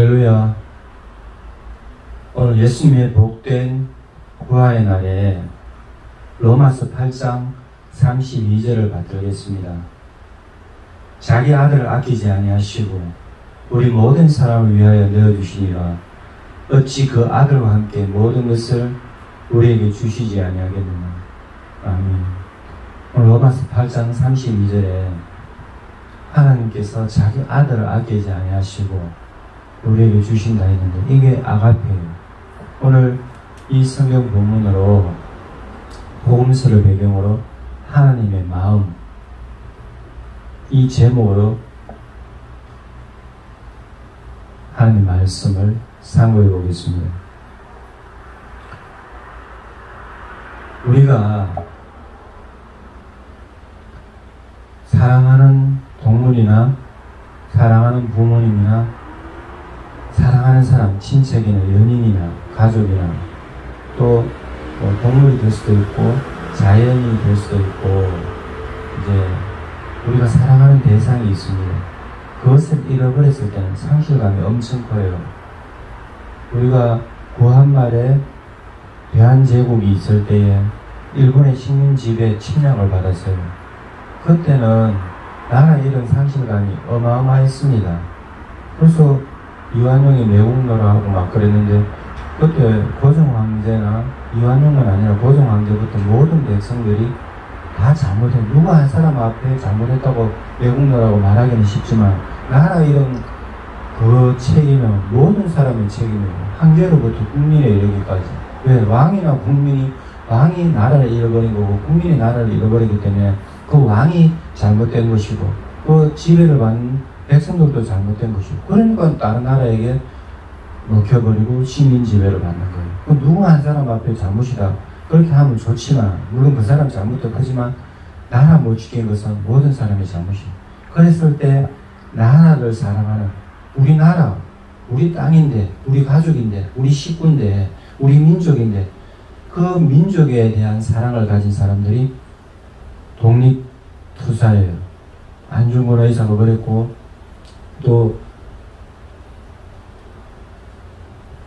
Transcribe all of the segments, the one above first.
할렐루야. 오늘 예수님의 복된 부활의 날에 로마서 8장 32절을 받들겠습니다. 자기 아들을 아끼지 아니하시고 우리 모든 사람을 위하여 내어주시니라. 어찌 그 아들과 함께 모든 것을 우리에게 주시지 아니하겠느냐. 아멘. 오늘 로마서 8장 32절에 하나님께서 자기 아들을 아끼지 아니하시고 우리에게 주신다 했는데 이게 아가페예요. 오늘 이 성경 본문으로 복음서를 배경으로 하나님의 마음, 이 제목으로 하나님의 말씀을 상고해 보겠습니다. 우리가 사랑하는 동물이나 사랑하는 부모님이나 사랑하는 사람, 친척이나 연인이나 가족이나 또 동물이 될 수도 있고 자연이 될 수도 있고 이제 우리가 사랑하는 대상이 있습니다. 그것을 잃어버렸을 때는 상실감이 엄청 커요. 우리가 구한말에 대한제국이 있을 때에 일본의 식민 지배 침략을 받았어요. 그때는 나라 잃은 상실감이 어마어마했습니다. 그래서 이완용이 매국노라하고 막 그랬는데 그때 고종황제나 이완용은 아니라 고종황제부터 모든 백성들이 다 잘못했, 누구 한 사람 앞에 잘못했다고 매국노라고 말하기는 쉽지만 나라 잃은 그 책임은 모든 사람의 책임이에요. 황제로부터 국민에 이르기까지. 왜? 왕이나 국민이, 왕이 나라를 잃어버린 거고 국민이 나라를 잃어버리기 때문에 그 왕이 잘못된 것이고 그 지배를 받는 백성들도 잘못된 것이고 그러니까 다른 나라에게 먹혀버리고 식민 지배를 받는 거예요. 그 누구 한 사람 앞에 잘못이다 그렇게 하면 좋지만 물론 그 사람 잘못도 크지만 나라 못 지킨 것은 모든 사람의 잘못이에요. 그랬을 때 나라를 사랑하는 우리 나라, 우리 땅인데 우리 가족인데 우리 식구인데 우리 민족인데 그 민족에 대한 사랑을 가진 사람들이 독립투사예요. 안중근 의사가 그랬고 또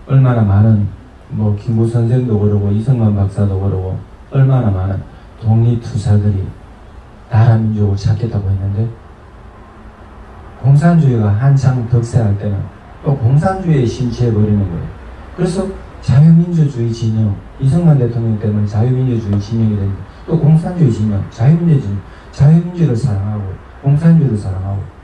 얼마나 많은 김구 선생도 그러고 이승만 박사도 그러고 얼마나 많은 독립투사들이 나라 민족을 찾겠다고 했는데 공산주의가 한창 득세할 때는 또 공산주의에 심취해버리는 거예요. 그래서 자유민주주의 진영, 이승만 대통령 때문에 자유민주주의 진영이 되는데 또 공산주의 진영, 자유민주를 사랑하고 공산주의를 사랑하고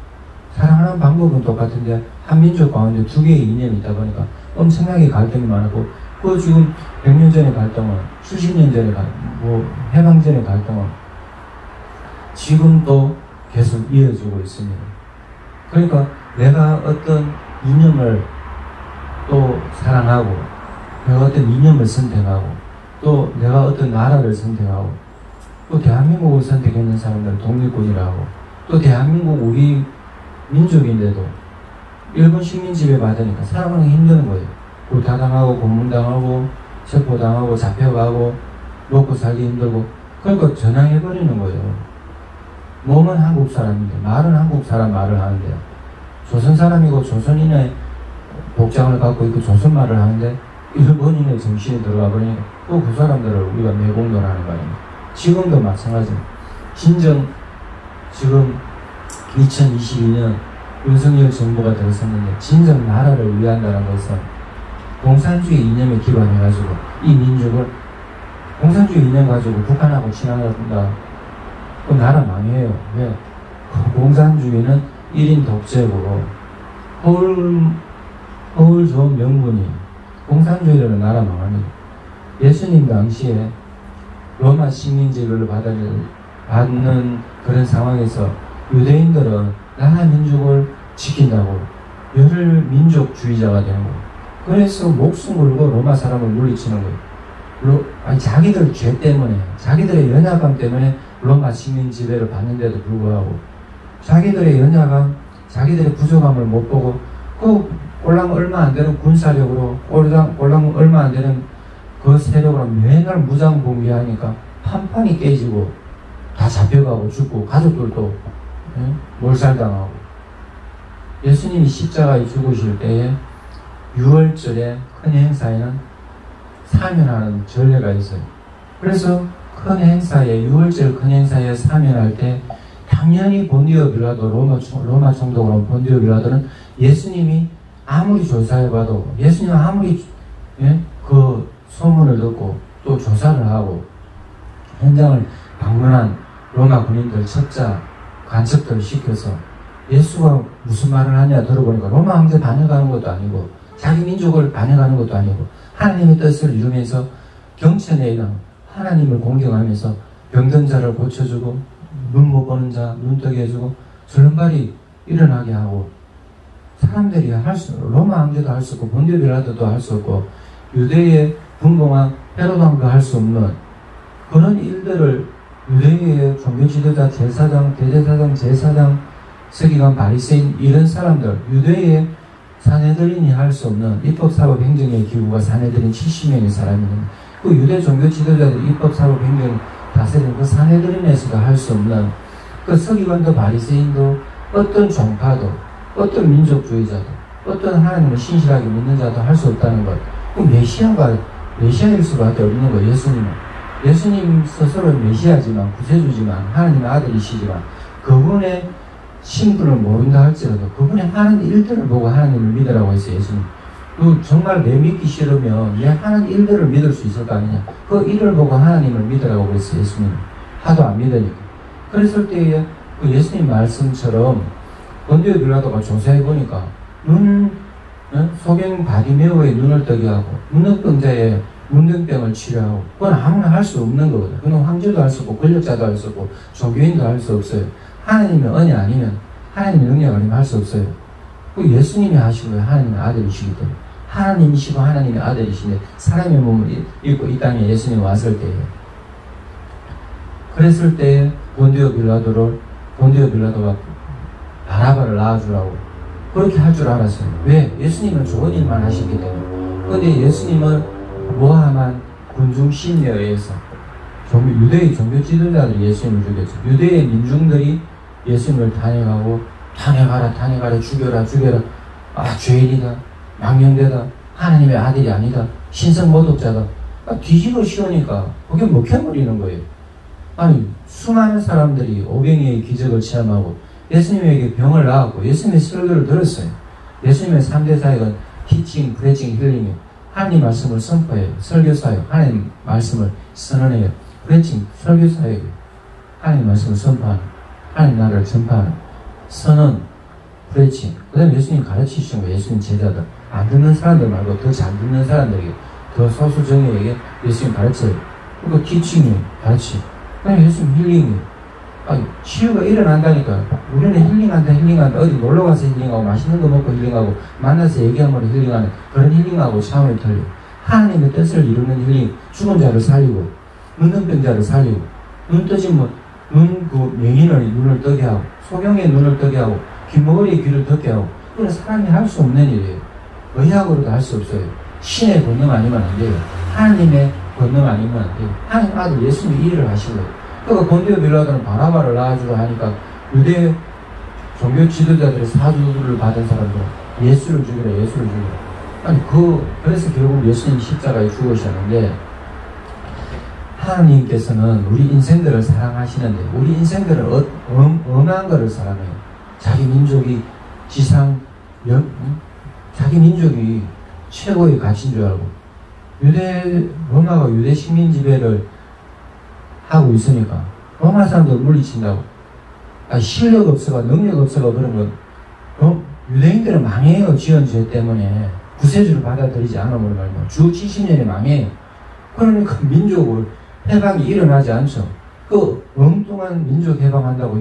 사랑하는 방법은 똑같은데 한 민족 가운데 두 개의 이념이 있다 보니까 엄청나게 갈등이 많았고 그 지금 100년 전의 갈등은 수십 년 전의 해방 전의 갈등은 지금도 계속 이어지고 있습니다. 그러니까 내가 어떤 이념을 또 사랑하고 내가 어떤 이념을 선택하고 또 내가 어떤 나라를 선택하고 또 대한민국을 선택했는 사람들을 독립군이라고 또 대한민국 우리 민족인데도 일본 식민 지배 받으니까 살아가기 힘든 거예요. 구타당하고 고문당하고 체포당하고 잡혀가고 먹고 살기 힘들고 그러니까 전향해버리는 거예요. 몸은 한국 사람인데 말은 한국 사람 말을 하는데요. 조선 사람이고 조선인의 복장을 갖고 있고 조선 말을 하는데 일본인의 정신이 들어가 버리니까 또 그 사람들을 우리가 매국노라는 거 아닙니까? 지금도 마찬가지입니다. 진정 지금 2022년 윤석열 정부가 들어섰는데 진정 나라를 위한다는 것은 공산주의 이념에 기반해가지고 이 민족을 공산주의 이념 가지고 북한하고 친하다 그 나라 망해요. 왜? 공산주의는 1인 독재고 허울 좋은 명분이 공산주의를 나라 망합니다. 예수님 당시에 로마 식민지를 받는 그런 상황에서 유대인들은 나라 민족을 지킨다고 열혈 민족주의자가 되는 거예요. 그래서 목숨 걸고 로마 사람을 물리치는 거예요. 자기들 죄 때문에 자기들의 연약함 때문에 로마 식민 지배를 받는데도 불구하고 자기들의 연약함 자기들의 부족함을 못 보고 그 꼴랑 얼마 안 되는 군사력으로 꼴랑 얼마 안 되는 그 세력으로 맨날 무장봉기하니까 판판이 깨지고 다 잡혀가고 죽고 가족들도 몰살당하고 예수님이 십자가에 죽으실 때에 6월절에 큰 행사에는 사면하는 전례가 있어요. 그래서 큰 행사에 6월절 큰 행사에 사면할 때 당연히 본디오 빌라도 로마 총독으로 본디오 빌라도는 예수님이 아무리 조사해봐도 예수님 아무리 그 소문을 듣고 또 조사를 하고 현장을 방문한 로마 군인들 첩자 간첩들을 시켜서 예수가 무슨 말을 하냐 들어보니까 로마 황제 반역하는 것도 아니고 자기 민족을 반역하는 것도 아니고 하나님의 뜻을 이루면서 경천에 있는 하나님을 공경하면서 병든 자를 고쳐주고 눈 못 보는 자 눈 뜨게 해주고 절름발이 일어나게 하고 사람들이 로마 황제도 할 수 없고 본디오 빌라도도 할 수 없고 유대의 분봉왕 헤롯 왕도 할 수 없는 그런 일들을 유대의 종교 지도자 제사장 대제사장 제사장 서기관 바리새인 이런 사람들 유대의 사내들인이 할 수 없는 입법사법 행정의 기구가 사내들인 70명의 사람이 있는 그 유대 종교 지도자들 입법사법 행정 다스리는 그 사내들인에서도 할 수 없는 그 서기관도 바리새인도 어떤 종파도 어떤 민족주의자도 어떤 하나님을 신실하게 믿는 자도 할 수 없다는 것. 그 메시아일 수밖에 없는 거예요. 예수님 스스로 메시아지만 구세주지만 하나님의 아들이시지만 그분의 신분을 모른다 할지라도 그분의 하는 일들을 보고 하나님을 믿으라고 했어요. 예수님. 정말 내 믿기 싫으면 내 하는 일들을 믿을 수 있을 거 아니냐. 그 일을 보고 하나님을 믿으라고 그랬어요. 예수님. 하도 안 믿으니까. 그랬을 때에 그 예수님 말씀처럼 본디오 빌라도가 조사해보니까 소경 바디메오의 눈을 뜨게 하고 문둥병자의 문둥병을 치료하고 그건 아무나 할 수 없는 거거든. 그건 황제도 할 수 없고 권력자도 할 수 없고 종교인도 할 수 없어요. 하나님의 은혜 아니면 하나님의 능력 아니면 할 수 없어요. 그 예수님이 하신 거예요. 하나님의 아들이시기 때문에. 하나님이시고 하나님의 아들이신데 사람의 몸을 입고 이 땅에 예수님이 왔을 때에 그랬을 때에 본디오 빌라도가 바라바를 낳아주라고 그렇게 할 줄 알았어요. 왜? 예수님은 좋은 일만 하시기 때문에. 그런데 예수님은 모함한 군중 심리에 의해서 유대의 종교 지도자들이 예수님을 죽였죠. 유대의 민중들이 예수님을 탄핵하라 죽여라 죄인이다 망령되다 하나님의 아들이 아니다 신성 모독자다 뒤집어 씌우니까 그게 먹혀버리는 거예요. 아니 수많은 사람들이 오병이의 기적을 체험하고 예수님에게 병을 나았고 예수님의 설교를 들었어요. 예수님의 3대 사역은 티칭, 프레칭, 힐링이에요. 하나님 말씀을 선포해요. 설교사예요. 하나님 말씀을 선언해요. 프레칭, 설교사예요. 하나님 말씀을 선포하는 하나님 나라를 전파하는 선언, 프레칭. 그 다음에 예수님 가르치시는 거예요. 예수님 제자들. 안 듣는 사람들 말고 더 잘 듣는 사람들에게 더 소수정예에게 예수님 가르쳐요. 그리고 티칭이에요. 가르치. 그 다음에 예수님 힐링이에요. 치유가 일어난다니까. 우리는 힐링한다. 어디 놀러가서 힐링하고 맛있는 거 먹고 힐링하고 만나서 얘기하면 힐링하는 그런 힐링하고 차원이 틀려. 하나님의 뜻을 이루는 힐링. 죽은 자를 살리고 눈병자를 살리고 눈 뜨지면 맹인의 눈을 뜨게 하고 소경의 눈을 뜨게 하고 귓머거리의 귀를 듣게 하고 그건 사람이 할 수 없는 일이에요. 의학으로도 할 수 없어요. 신의 권능 아니면 안 돼요. 하나님의 권능 아니면 안 돼요. 하나님 아들 예수님이 이 일을 하신 거예요. 그러니까 본디오 빌라도는 바라바를 낳아주라 하니까 유대 종교 지도자들의 사주를 받은 사람들은 예수를 죽이라. 아니 그래서 결국 예수님 십자가에 죽으셨는데 하나님께서는 우리 인생들을 사랑하시는데 우리 인생들은 엄한 거를 사랑해요. 자기 민족이 자기 민족이 최고의 가치인 줄 알고 로마가 유대 식민 지배를 하고 있으니까 로마 사람들 물리친다고 실력 없어가 능력 없어가 그런 건 유대인들은 망해요. 지은 죄 때문에 구세주를 받아들이지 않으면 말고 주 70년에 망해요. 그러니까 민족을 해방이 일어나지 않죠. 그 엉뚱한 민족 해방한다고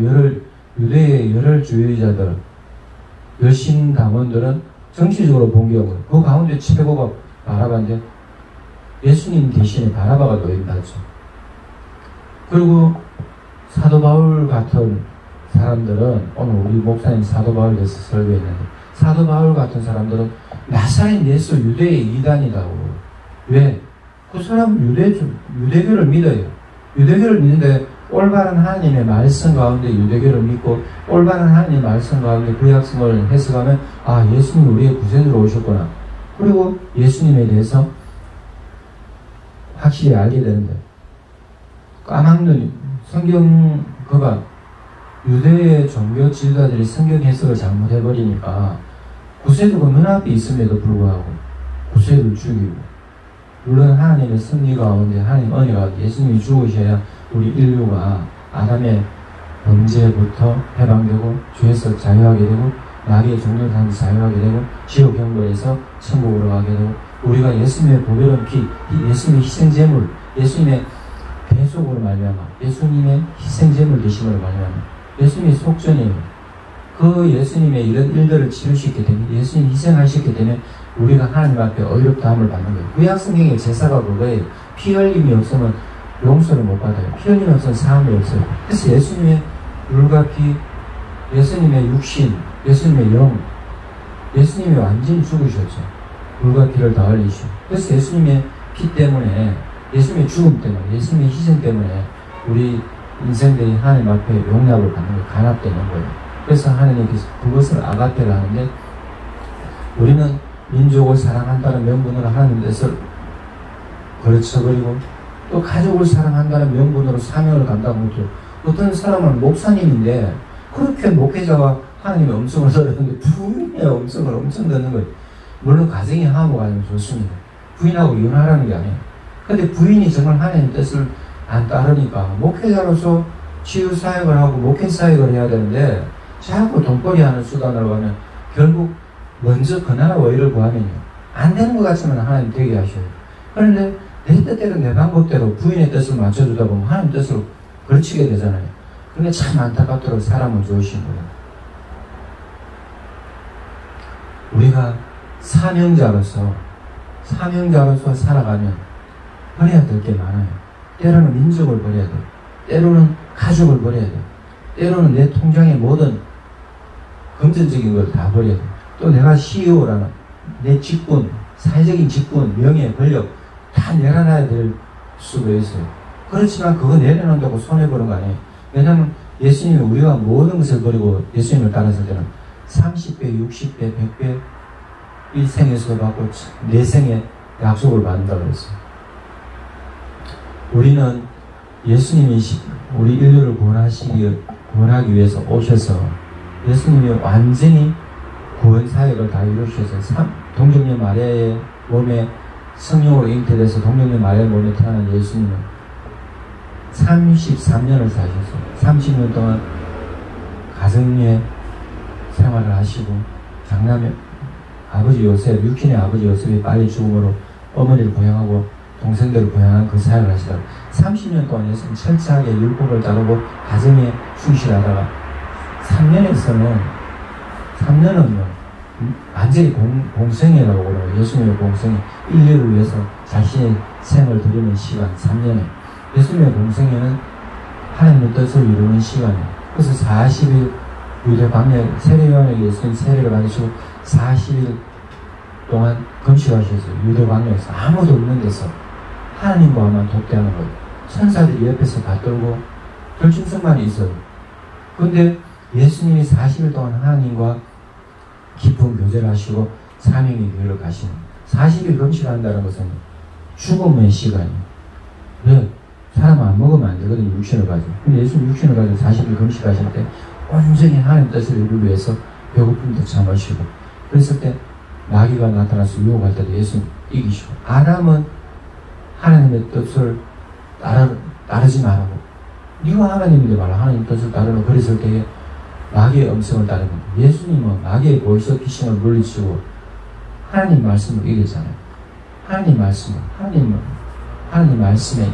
유대의 열혈주의자들 열심당원들은 정치적으로 봉기하고 그 가운데 최고가 바라바인데 예수님 대신에 바라바가 노임받죠. 그리고 사도 바울 같은 사람들은 오늘 우리 목사님 사도 바울에 대해서 설교했는데 사도 바울 같은 사람들은 나사렛 예수 유대의 이단이라고. 왜? 그 사람은 유대교를 믿어요. 유대교를 믿는데 올바른 하나님의 말씀 가운데 유대교를 믿고 올바른 하나님의 말씀 가운데 그 약속을 해석하면 예수님 우리의 구세주로 오셨구나. 그리고 예수님에 대해서 확실히 알게 되는 거예요. 까막눈, 성경, 그가 유대의 종교 지도자들이 성경 해석을 잘못해버리니까 구세주가 눈앞에 있음에도 불구하고 구세주를 죽이고, 물론 하나님의 섭리 가운데 하나님 은혜가 예수님이 죽으셔야 우리 인류가 아담의 범죄부터 해방되고 죄에서 자유하게 되고 마귀의 종교를 자유하게 되고 지옥 형벌에서 천국으로 가게 되고, 우리가 예수님의 보배로운 피, 예수님의 희생제물, 예수님의 배속으로 말미암아 예수님의 희생제물 되심으로 말미암아 예수님의 속전이에요. 그 예수님의 이런 일들을 치르시게 되면, 예수님이 희생하셨기 때문에 우리가 하나님 앞에 의롭다함을 받는 거예요. 구약성경의 제사가 그거예요. 피 흘림이 없으면 용서를 못 받아요. 피 흘림이 없으면 사함이 없어요. 그래서 예수님의 물과 피, 예수님의 육신, 예수님의 영, 예수님이 완전히 죽으셨죠. 물과 피를 다 흘리시고. 그래서 예수님의 피 때문에, 예수님의 죽음 때문에, 예수님의 희생 때문에 우리 인생들이 하나님 앞에 용납을 받는 거예요. 간합되는 거예요. 그래서 하나님께서 그것을 아가페를 하는데, 우리는 민족을 사랑한다는 명분으로 하나님 뜻을 거르쳐버리고, 또 가족을 사랑한다는 명분으로 사명을 감당하고 있죠. 어떤 사람은 목사님인데 그렇게 목회자가 하나님의 음성을 들었는데 부인의 음성을 엄청 듣는 거예요. 물론 가정이 화목하면 좋습니다. 부인하고 이혼하라는 게 아니에요. 근데 부인이 정말 하나님의 뜻을 안 따르니까 목회자로서 치유사역을 하고 목회사역을 해야 되는데 자꾸 돈벌이 하는 수단으로 가면 결국 먼저 그 나라 의를 구하면요, 안 되는 것 같지만 하나님 되게 하셔요. 그런데 내 뜻대로 내 방법대로 부인의 뜻을 맞춰주다 보면 하나님 뜻으로 걸치게 되잖아요. 그러니까 참 안타깝도록 사람은 좋으신 거예요. 우리가 사명자로서 살아가면 버려야 될 게 많아요. 때로는 민족을 버려야 돼요. 때로는 가족을 버려야 돼요. 때로는 내 통장의 모든 금전적인 걸 다 버려야 돼요. 또 내가 CEO라는 내 직분, 사회적인 직분, 명예, 권력 다 내려놔야 될 수도 있어요. 그렇지만 그거 내려놓는다고 손해보는 거 아니에요. 왜냐하면 예수님이 우리가 모든 것을 버리고 예수님을 따랐을 때는 30배, 60배, 100배 1생에서 받고 4생에 약속을 받는다고 그랬어요. 우리는 예수님이 우리 인류를 구원하기 위해서 오셔서 예수님이 완전히 구원 사역을 다 이루셔서 동정녀 마리아의 몸에 성령으로 잉태돼서 동정녀 마리아의 몸에 태어난 예수님은 33년을 사셨어요. 30년 동안 가정의 생활을 하시고 장남의 아버지 요셉, 육신의 아버지 요셉이 빨리 죽음으로 어머니를 보양하고 동생들을 보양한 그 사역을 하시다가 30년 동안 예수님 철저하게 율법을 따르고 가정에 충실하다가 3년은 완전히 공생애라고 그러고, 예수님의 공생애, 인류를 위해서 자신의 생을 드리는 시간 3년에, 예수님의 공생애는 하나님의 뜻을 이루는 시간이에요. 그래서 40일 유대 광야 세례요한에게 예수님 세례를 받으시고 40일 동안 금식하셨어요. 유대 광야에서 아무도 없는 데서 하나님과만 독대하는 거예요. 천사들이 옆에서 받들고 결중성만이 있어요. 그런데 예수님이 40일 동안 하나님과 깊은 교제를 하시고 사명의 길로 가시는, 40일 금식한다는 것은 죽음의 시간이에요. 왜? 사람은 안 먹으면 안 되거든요. 육신을 가지고. 근데 예수님 육신을 가지고 40일 금식하실 때 온전히 하나님 뜻을 이루기 위해서 배고픔도 참으시고, 그랬을 때 마귀가 나타나서 유혹할 때도 예수님 이기시고, 아담은 하나님의 뜻을 따르지 말라고, 네가 하나님인데 말라 하나님 뜻을 따르라 그랬을 때에 마귀의 음성을 따르는 거예요. 예수님은 마귀의 보이스 귀신을 물리치고 하나님 말씀을 이겼잖아요. 하나님 말씀을, 하나님 말씀에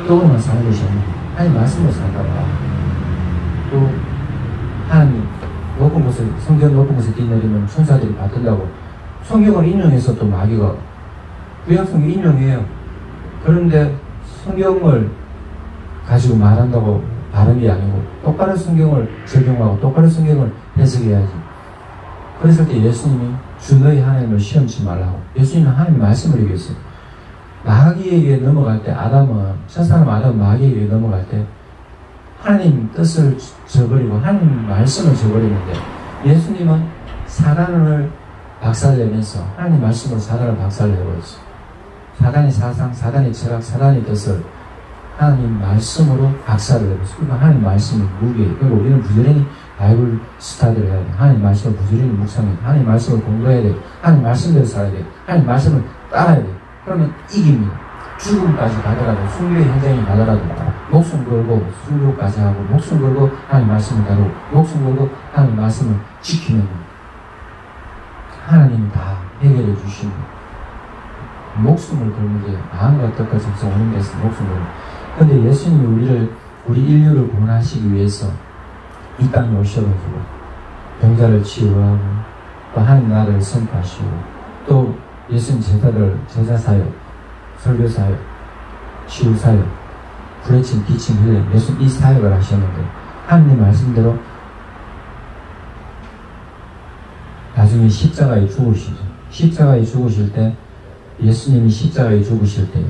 떡으로만 사는 것이 아니고 하나님 말씀으로 산다고. 또 하나님 높은 곳에, 성전 높은 곳에 뛰내리면 천사들이 받든다고 성경을 인용해서 또 마귀가 구약성경 인용해요. 그런데 성경을 가지고 말한다고 다른 게 아니고 똑바로 성경을 적용하고 똑바로 성경을 해석해야지. 그랬을 때 예수님이 주 너희 하나님을 시험치 말라고, 예수님은 하나님 말씀을 얘기했어요. 마귀에게 넘어갈 때 첫사람 아담은 마귀에게 넘어갈 때 하나님 뜻을 저버리고 하나님 말씀을 저버리는데, 예수님은 사단을 박살내면서 하나님 말씀으로 사단을 박살내버렸어요. 사단의 사상, 사단의 철학, 사단의 뜻을 하나님 말씀으로 박살을 내버렸어요. 그러니까 하나님 말씀이 무기예요. 그리고 우리는 부지런히 바이블 스타디를 해야 돼요. 하나님 말씀을 부지런히 묵상해야 돼요. 하나님 말씀을 공부해야 돼요. 하나님 말씀대로 살아야 돼요. 하나님 말씀을 따라야 돼요. 그러면 이깁니다. 죽음까지 가더라도, 순교의 현장에 가더라도 목숨 걸고 순교까지 하고, 목숨 걸고 하나님 말씀을 다루고, 목숨 걸고 하나님 말씀을 지키면 하나님이 다 해결해 주십니다. 목숨을 걸는 게 마음과 뜻과 정성 오는 데서 목숨을 걸는. 근데 예수님이 우리 인류를 구원하시기 위해서 이 땅에 오셔가지고 병자를 치유하고 또 하나님 나라를 선포하시고 또 예수님 제자사역, 설교사역, 치유사역, 부르침, 기침, 힐링, 예수님 이 사역을 하셨는데 하나님 말씀대로 나중에 십자가에 죽으시죠. 십자가에 죽으실 때 예수님이 십자가에 죽으실 때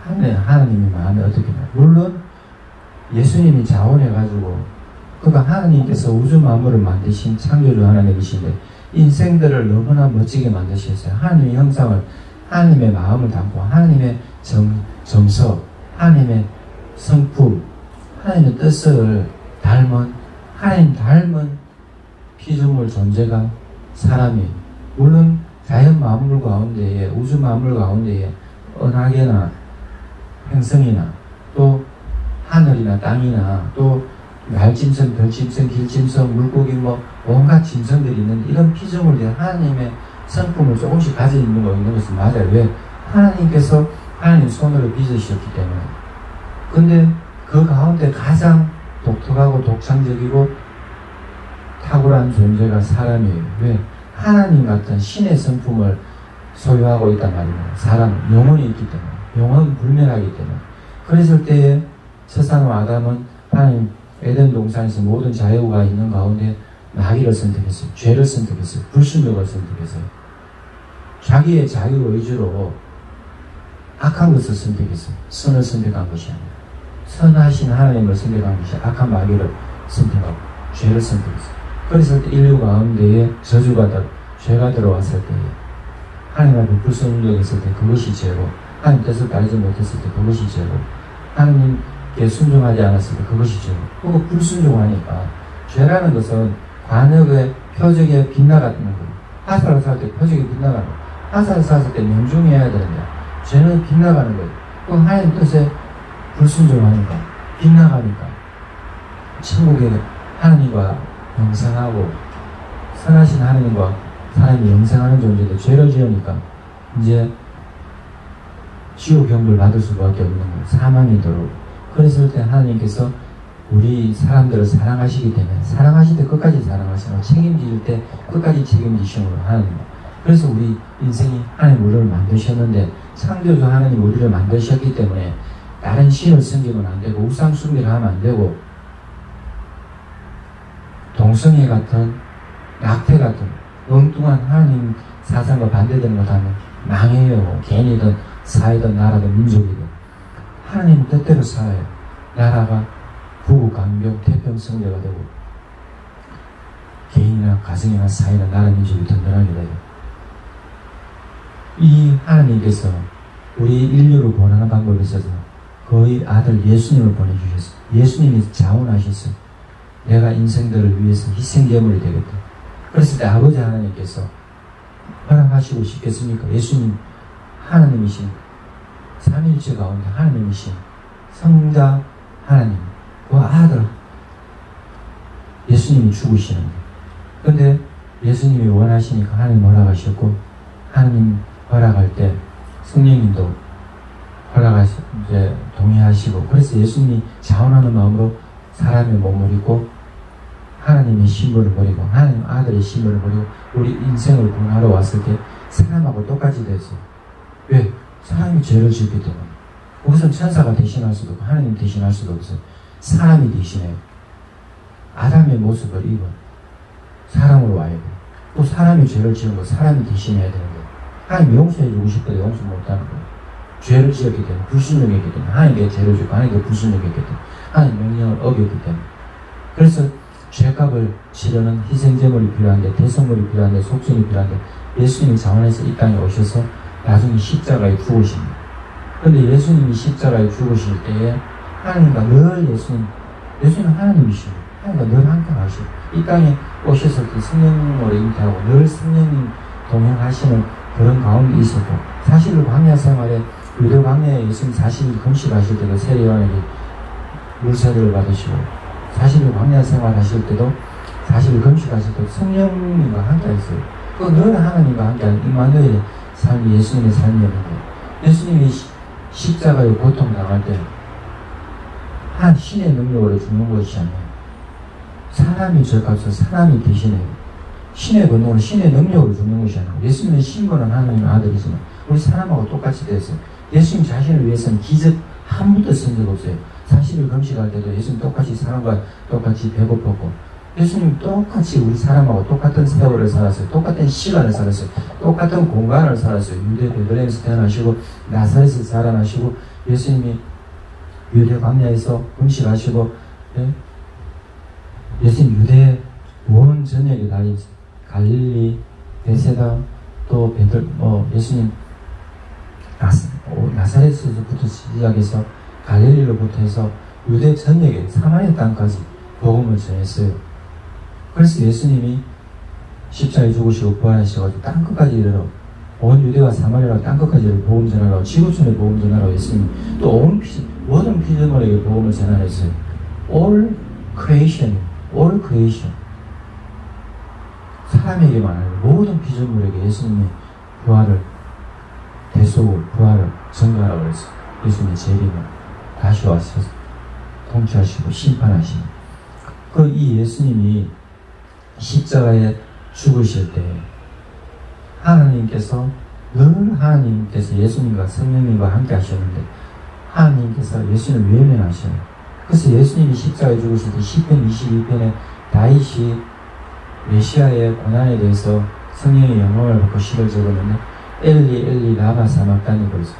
하나님의 마음이 어떻게 나요? 물론 예수님이 자원해가지고 그러니까 하나님께서 우주 만물을 만드신 창조주 하나님이신데 인생들을 너무나 멋지게 만드셨어요. 하나님의 형상을, 하나님의 마음을 담고 하나님의 정서, 하나님의 성품, 하나님의 뜻을 닮은 하나님 닮은 피조물 존재가 사람이 물론 자연 만물 가운데에 우주 만물 가운데에 은하계나 행성이나 또 하늘이나 땅이나 또 날짐승, 별짐승, 길짐승, 물고기 온갖 짐승들이 있는데 이런 피조물들이 하나님의 성품을 조금씩 가지고 있는 것은 맞아요. 왜? 하나님께서 하나님 손으로 빚으셨기 때문에. 근데 그 가운데 가장 독특하고 독창적이고 탁월한 존재가 사람이에요. 왜? 하나님 같은 신의 성품을 소유하고 있단 말입니다. 사람은 영혼이 있기 때문에, 영혼은 불멸하기 때문에. 그랬을 때에 첫사람 아담은 하나님 에덴 동산에서 모든 자유가 있는 가운데 나기를 선택했어요. 죄를 선택했어요. 불순종을 선택했어요. 자기의 자유 의지로 악한 것을 선택했어요. 선을 선택한 것이 아니라 선하신 하나님을 선택한 것이 악한 마귀를 선택하고 죄를 선택했어요. 그랬을 때 인류 가운데에 저주가 죄가 들어왔을 때에 하나님 앞에 불순종했을 때 그것이 죄고 하나님 뜻을 따르지 못했을 때 그것이 죄고 하나님께 순종하지 않았을 때 그것이 죄고 그거 불순종하니까 죄라는 것은 관역의 표적에 빗나가는 거예요. 화살을 쐈을 때 표적에 빗나가는 거예요. 화살을 쐈을 때 명중해야 되는데 죄는 빗나가는 거예요. 그럼 하나님 뜻에 불순종하니까 빗나가니까 천국에 하나님과 영생하고 선하신 하나님과 사람이 영생하는 존재인데 죄를 지으니까 이제 지옥 경고를 받을 수밖에 없는 거예요. 사망이 들어오고. 그랬을 때 하나님께서 우리 사람들을 사랑하시기 때문에 사랑하실 때 끝까지 사랑하시고 책임질 때 끝까지 책임지시는 거예요. 하나님. 그래서 우리 인생이 하나님 우리를 만드셨는데 창조주 하나님 우리를 만드셨기 때문에 다른 신을 섬기면 안 되고 우상 숭배를 하면 안 되고 동성애 같은 낙태 같은 엉뚱한 하나님 사상과 반대되는 것 하면 망해요. 개인이든 사회든 나라든 민족이든 하나님 뜻대로 살아요. 나라가 부국 강병 태평성대가 되고 개인이나 가정이나 사회나 나라 민족이 든든하게 되고 이 하나님께서 우리 인류를 구원하는 방법에 있어서 거의 아들 예수님을 보내주셨어요. 예수님이 자원하셨어요. 내가 인생들을 위해서 희생제물이 되겠다. 그랬을 때 아버지 하나님께서 허락하시고 싶겠습니까? 예수님 하나님이신 삼일체 가운데 하나님이신 성자 하나님 그 아들 예수님이 죽으시는 거예요. 근데 예수님이 원하시니까 하나님 허락하셨고 하나님 허락할 때 성령님도 이제 동의하시고 그래서 예수님이 자원하는 마음으로 사람의 몸을 입고 하나님의 신분을 버리고 하나님 아들의 신분을 버리고 우리 인생을 구원하러 왔을 때 사람하고 똑같이 됐어요. 왜? 사람이 죄를 지었기 때문에. 그것은 천사가 대신할 수도 없고 하나님 대신할 수도 없어요. 사람이 대신해요. 아담의 모습을 입은 사람으로 와야 돼요. 또 사람이 죄를 지은 거 사람이 대신해야 되는 거예요. 하나님 용서해주고 싶어도 용서 못하는 거예요. 죄를 지었기 때문에 불순종했기 때문에 하나님께 죄를 짓고 하나님께 불순종했기 때문에 하나님 명령을 어겼기 때문에 그래서 죄값을 치르는 희생제물이 필요한데 대성물이 필요한데 속전이 필요한데 예수님이 자원해서 이 땅에 오셔서 나중에 십자가에 죽으십니다. 그런데 예수님이 십자가에 죽으실 때에 하나님과 늘 예수님은 하나님이시고 하나님과 늘 함께 하시고 이 땅에 오셔서 그 성령으로 잉태하고 늘 성령님 동행하시는 그런 가운데 있었고, 사실 광야 생활에 유대 광야에 예수님 40일 금식하실 때도 세례요한에게 물세례를 받으시고, 사실 광야 생활하실 때도 40일 금식하실 때도 성령님과 함께 했어요. 그 늘 하나님과 함께하는 임마누엘의 삶이 예수님의 삶이었는데, 예수님이 십자가에 고통당할 때 한 신의 능력으로 죽는 것이 아니에요. 사람이 죄값을 사람이 대신해요. 신의 권능으로 신의 능력으로 죽는 것이 아니고, 예수님의 신분은 하나님의 아들이지만 우리 사람하고 똑같이 됐어요. 예수님 자신을 위해서는 기적 한 번도 쓴 적 없어요. 40일 금식할 때도 예수님 똑같이 사람과 똑같이 배고팠고, 예수님 똑같이 우리 사람하고 똑같은 세월을 살았어요. 똑같은 시간을 살았어요. 똑같은 공간을 살았어요. 유대 베들레헴에서 태어나시고 나사렛에서 자라나시고, 예수님이 유대 광야에서 금식하시고, 예수님 유대 온 전역에 달린 갈릴리, 베세다, 또 예수님 나사렛에서부터 시작해서 갈릴리로부터 해서 유대 전역에 사마리아 땅까지 복음을 전했어요. 그래서 예수님이 십자가에 죽으시고 부활하셔가지고 땅끝까지 이르러 온 유대와 사마리아 땅끝까지 복음 전하라고, 지구촌에 복음 전하라고 예수님이 또 온 모든 피조물에게 복음을 전하랬어요. All creation. 사람에게만 아니고 모든 피조물에게 예수님의 부활을 전가하라고 했어요. 예수님의 재림을 다시 와서 통치하시고 심판하시고, 이 예수님이 십자가에 죽으실 때 하나님께서 예수님과 성령님과 함께 하셨는데, 하나님께서 예수님을 외면하셔요. 그래서 예수님이 십자가에 죽으실 때 시편 22편에 다윗이 메시아의 고난에 대해서 성령의 영광을 받고 시를 적었는데, 엘리 엘리 라마 사막다니 그랬어요.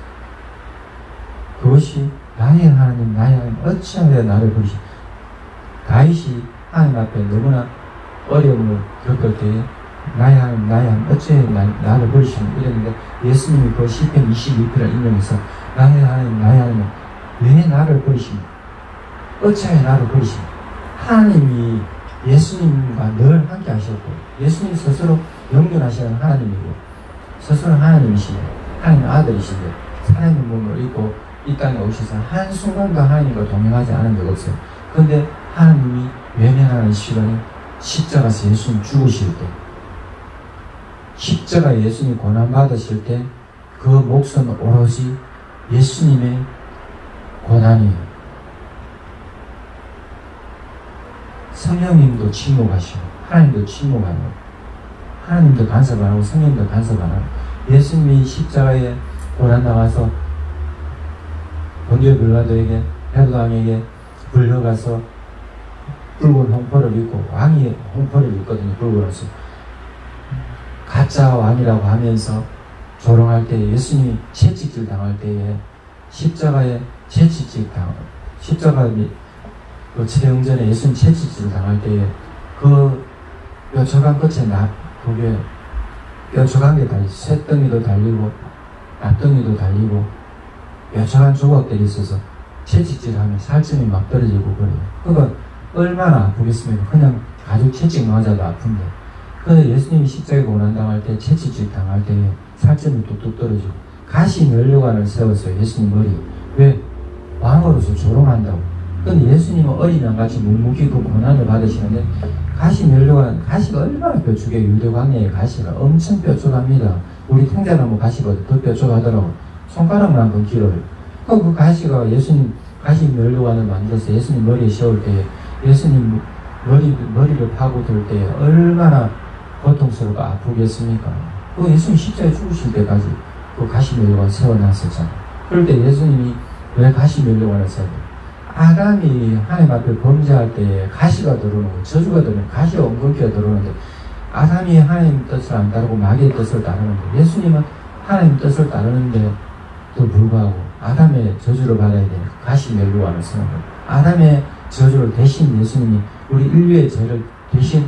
그것이 나의 하나님 어찌하여 나를 버리시. 다윗이 하나님 앞에 너무나 어려움을 겪을 때에 나의 하나님 어찌하여 나를 버리시는 이랬는데, 예수님이 그 시편 22편을 인용해서 나의 하나님 왜 나를 버리십니까? 어찌하여 나를 버리십니까? 하나님이 예수님과 늘 함께 하셨고, 예수님 스스로 영존하시는 하나님이고 스스로 하나님이시고 하나님의 아들이신데 사람의 몸을 입고 이 땅에 오셔서 한순간도 하나님과 동행하지 않은 적 없어요. 그런데 하나님이 외면하는 시간에 십자가에서 예수님 죽으실 때, 십자가에 예수님이 고난받으실 때 그 몫은 오로지 예수님의 고난이에요. 성령님도 침묵하시고 하나님도 침묵하고, 하나님도 간섭 안 하고 성령님도 간섭 안 하고, 예수님이 십자가에 고난당해서 본디오 빌라도에게 헤롯 왕에게 불려가서 붉은 홍포를 입고, 왕이 홍포를 입거든요. 붉은 옷을 가짜 왕이라고 하면서 조롱할 때, 예수님이 채찍질 당할 때에 십자가에 십자가 그 최영전에 예수님 채찍질 당할 때에 그 뾰족한 끝에 그게 뾰족한 게 달리고 쇳덩이도 달리고 앞덩이도 달리고 뾰족한 조각들이 있어서 채찍질하면 살점이 막 떨어지고 그래요. 그거 얼마나 아프겠습니까? 그냥 가죽 채찍 맞아도 아픈데, 그래서 예수님이 십자가에 고난당할 때 채찍질 당할 때 살점이 뚝뚝 떨어지고 가시 면류관을 세웠어요. 예수님 머리. 왜? 왕으로서 조롱한다고. 근데 예수님은 어린 양같이 묵묵히 그 고난을 받으시는데, 가시 면류관, 가시가 얼마나 뾰족해요. 유대 광야의 가시가 엄청 뾰족합니다. 우리 통자나무 가시보다 더 뾰족하더라고. 손가락만큼 길어요. 그 가시가 예수님 가시 면류관을 만들어서 예수님 머리에 씌울 때, 예수님 머리를 파고들 때 얼마나 고통스럽고 아프겠습니까? 그 예수님 십자가에 죽으실 때까지 그 가시 면류관 세워놨었잖아요. 그럴 때 예수님이 왜 가시 면류관을 세워요? 아담이 하나님 앞에 범죄할 때 가시가 들어오고 저주가 들어오고 가시가 엉겅퀴가 들어오는데, 아담이 하나님 뜻을 안 따르고 마귀의 뜻을 따르는데, 예수님은 하나님 뜻을 따르는데 또 불구하고 아담의 저주를 받아야 되는 가시 면류관을 세운 거예요. 아담의 저주를 대신 예수님이 우리 인류의 죄를 대신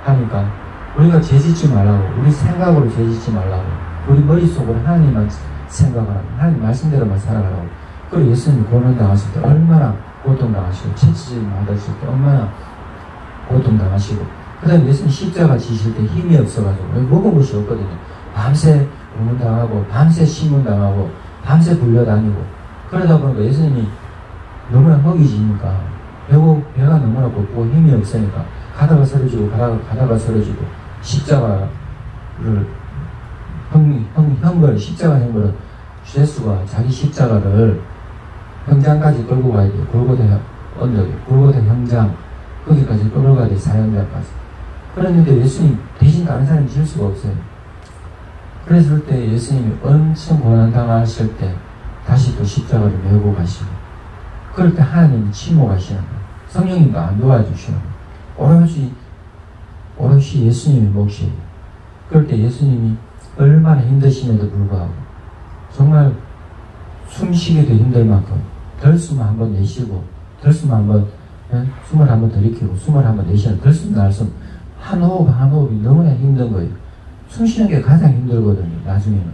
하니까 우리가 죄짓지 말라고, 우리 생각으로 죄짓지 말라고, 우리 머릿속으로 하나님만 생각하라고, 하나님 말씀대로만 살아가라고. 그리고 예수님이 고난당하실 때 얼마나 고통당하시고, 채찍질 맞으실 때 얼마나 고통당하시고, 그 다음에 예수님 십자가 지실 때 힘이 없어가지고 먹은 것이 없거든요. 밤새 고문당하고, 밤새 신문당하고, 밤새 불려다니고, 그러다 보니까 예수님이 너무나 허기지니까 배가 너무나 고프고 힘이 없으니까 가다가 쓰러지고 가다가 쓰러지고, 십자가를 십자가 형벌은 죄수가 자기 십자가를 현장까지 끌고 가야 돼요. 골고다 언덕에, 골고다 현장, 거기까지 끌고 가야 돼요. 사형장까지. 그랬는데 예수님 대신 다른 사람이 질 수가 없어요. 그랬을 때 예수님이 엄청 고난당하실 때 다시 또 십자가를 메고 가시고, 그럴 때 하나님이 침묵하시는 거예요. 성령님도 안 도와주시는 거예요. 오롯이 예수님의 몫이에요. 그럴 때 예수님이 얼마나 힘드심에도 불구하고 정말 숨쉬기도 힘들 만큼 덜숨을 한번 내쉬고, 덜숨을 한번 숨을 한번 들이키고 숨을 한번 내쉬는 덜숨 날숨 한 호흡 한 호흡이 너무나 힘든 거예요. 숨 쉬는 게 가장 힘들거든요. 나중에는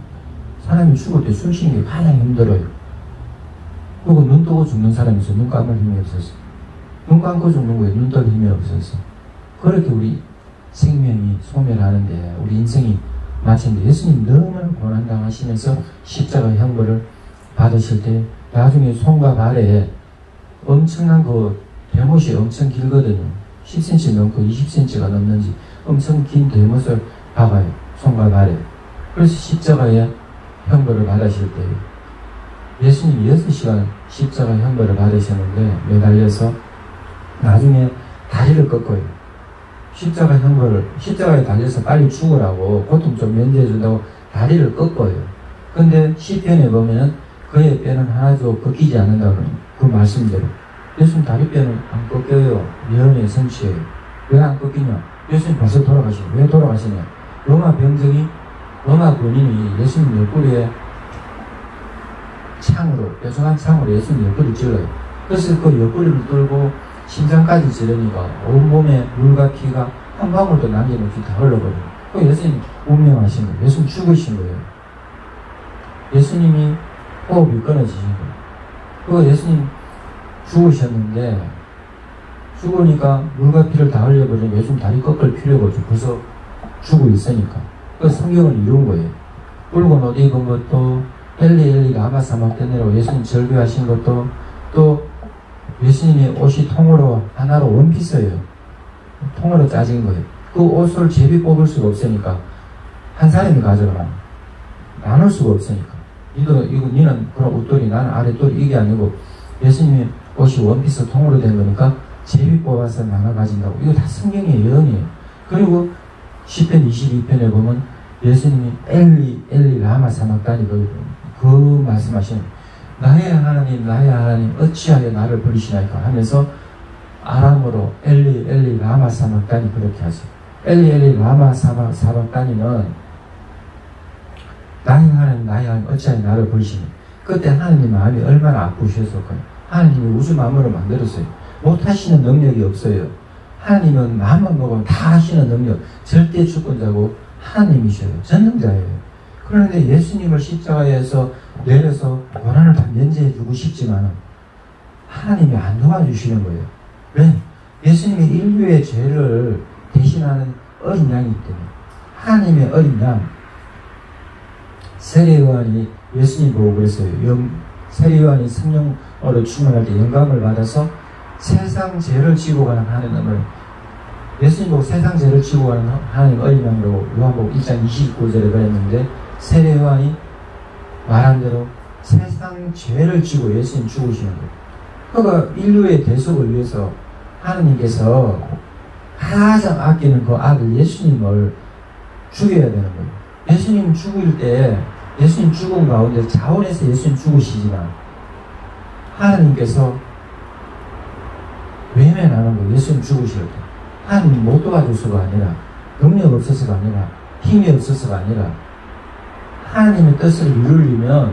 사람이 죽을 때 숨 쉬는 게 가장 힘들어요. 그리고 눈 뜨고 죽는 사람이 있어. 눈 감을 힘이 없어서. 눈 감고 죽는 거예요. 눈 뜰 힘이 없어서. 그렇게 우리 생명이 소멸하는데, 우리 인생이 마치는데, 예수님 너무나 고난당하시면서 십자가 형벌을 받으실 때 나중에 손과 발에 엄청난 그 대못이 엄청 길거든요. 10cm 넘고 20cm가 넘는지 엄청 긴 대못을 박아요. 손과 발에. 그래서 십자가에 형벌을 받으실 때 예수님이 6시간 십자가 형벌을 받으셨는데, 매달려서 나중에 다리를 꺾어요. 십자가에 달려서 빨리 죽으라고, 고통 좀 면제해준다고 다리를 꺾어요. 근데 시편에 보면은 그의 뼈는 하나도 꺾이지 않는다는 그 말씀대로 예수님 다리뼈는 안 꺾여요. 예언의 성취예요. 왜 안 꺾이냐? 예수님 벌써 돌아가시고. 왜 돌아가시냐? 로마 군인이 예수님 옆구리에 뾰족한 창으로 예수님 옆구리를 찔러요. 그래서 그 옆구리를 뚫고 심장까지 찌르니까 온몸에 물과 피가 한 방울도 남김없이 다 흘러버려요. 그 예수님 운명하신 거예요. 예수님 죽으신 거예요. 예수님이 호흡이 끊어지신 거예요. 그 예수님 죽으셨는데, 죽으니까 물과 피를 다 흘려버리니까 예수님 다리 꺾을 필요가 없죠. 벌써 죽고 있으니까. 그 성경을 이룬 거예요. 붉은 옷 입은 것도, 엘리 라마 사막대니라고 예수님 절규하신 것도, 또 예수님이 옷이 통으로 하나로 원피스예요. 통으로 짜진 거예요. 그 옷을 제비 뽑을 수가 없으니까 한 사람이 가져가라. 나눌 수가 없으니까. 니는 그런 옷돌이, 나는 아랫돌이, 이게 아니고 예수님이 옷이 원피스 통으로 된 거니까 제비 뽑아서 나눠 가진다고. 이거 다 성경의 예언이에요. 그리고 시편 22편에 보면 예수님이 엘리 라마 사막다니 그 말씀하시는, 나의 하나님 어찌하여 나를 버리시나이까 하면서 아람어로 엘리 라마 사막다니 그렇게 하세요. 엘리 라마 사막다니는 나의 하나님 어찌하여 나를 버리시니. 그때 하나님 마음이 얼마나 아프셨을까요? 하나님이 우주 만물을 만들었어요. 못하시는 능력이 없어요. 하나님은 마음만 먹으면 다 하시는 능력, 절대 주권자고 하나님이셔요. 전능자예요. 그런데 예수님을 십자가에서 내려서 고난을 다 면제해주고 싶지만 하나님이 안 도와주시는 거예요. 왜? 예수님이 인류의 죄를 대신하는 어린 양이기 때문에. 하나님의 어린 양. 세례요한이 예수님 보고 그랬어요. 세례요한이 성령으로 충만할 때 영감을 받아서 세상 죄를 지고 가는 하나님을, 예수님 보고 세상 죄를 지고 가는 하나님 어린 양이라고 요한복음 1장 29절에 그랬는데, 세례요한이 말한 대로 세상 죄를 지고 예수님 죽으시는 거예요. 그러니까 인류의 대속을 위해서 하나님께서 가장 아끼는 그 아들 예수님을 죽여야 되는 거예요. 예수님 죽을 때, 예수님 죽음 가운데 자원해서 예수님 죽으시지만 하나님께서 외면하는 거예요. 예수님 죽으실 때 하나님 못 도와줘서가 아니라, 능력 없어서가 아니라, 힘이 없어서가 아니라, 하나님의 뜻을 이루려면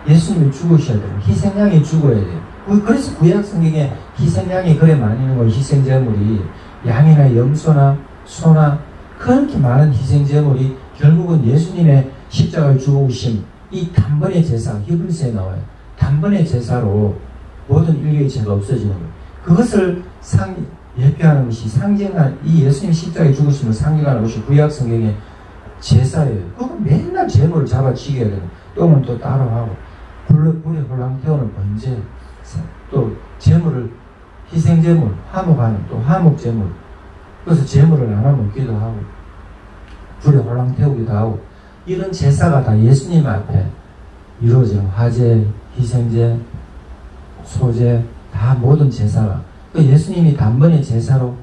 예수님이 죽으셔야 돼요. 희생양이 죽어야 돼요. 그래서 구약 성경에 희생양이 그래 많이 있는 거예요. 희생제물이 양이나 염소나 소나 그렇게 많은 희생제물이 결국은 예수님의 십자가의 죽으심, 이 단번의 제사, 히브리서에 나와요. 단번의 제사로 모든 인류의 죄가 없어지는 거예요. 그것을 예표하는 것이 상징한 이 예수님 십자가의 죽으심을 상징하는 것이 구약 성경의 제사예요. 그건 맨날 제물을 잡아 지겨야 되는, 똥은 또 따로 하고, 불에 홀랑 태우는 번제, 또 제물을 희생제물, 화목하는 또 화목제물, 그래서 제물을 나눠 먹기도 하고 불에 홀랑 태우기도 하고, 이런 제사가 다 예수님 앞에 이루어지는 화제, 희생제, 소제, 다 모든 제사가 그 예수님이 단번에 제사로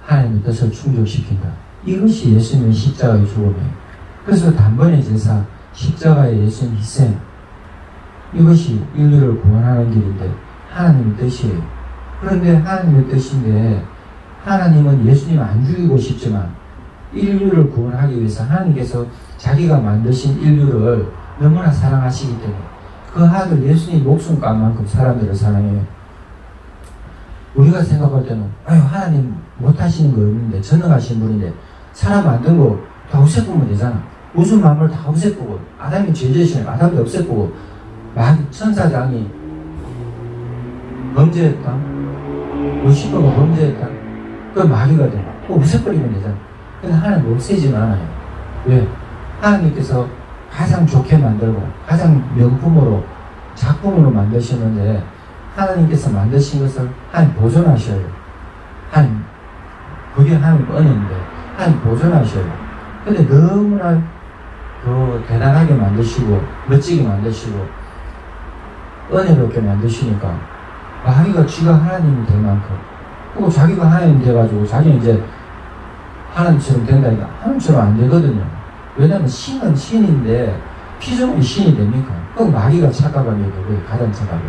하나님의 뜻을 충족시킨다. 이것이 예수님의 십자가의 죽음이에요. 그래서 단번에 제사, 십자가의 예수님 희생, 이것이 인류를 구원하는 길인데 하나님의 뜻이에요. 그런데 하나님의 뜻인데 하나님은 예수님을 안 죽이고 싶지만 인류를 구원하기 위해서 하나님께서 자기가 만드신 인류를 너무나 사랑하시기 때문에 그 아들 예수님 목숨값 만큼 사람들을 사랑해요. 우리가 생각할 때는 아유 하나님 못하시는 거 없는데 전능하신 분인데 사람 만든 거 다 없애보면 되잖아. 우주 만물 다 없애보고 아담이 죄지으시니까 아담이 없애보고 천사장이 범죄했다, 루시퍼가 범죄했다, 그 마귀가 돼. 그거 없애버리면 되잖아. 근데 하나님 없애지는 않아요. 왜? 하나님께서 가장 좋게 만들고 가장 명품으로 작품으로 만드시는데 하나님께서 만드신 것을 하나님 보존하셔요. 하나님, 그게 하나님 은혜인데 하나님 보존하셔요. 근데 너무나 대단하게 만드시고 멋지게 만드시고 은혜롭게 만드시니까 마귀가 쥐가 하나님이 될 만큼, 그리고 자기가 하나님 돼가지고 자기는 이제 하나님처럼 된다니까 하나님처럼 안 되거든요. 왜냐면 신은 신인데 피조물이 신이 됩니까? 그럼 마귀가 착각하게 되고 가장 착각해.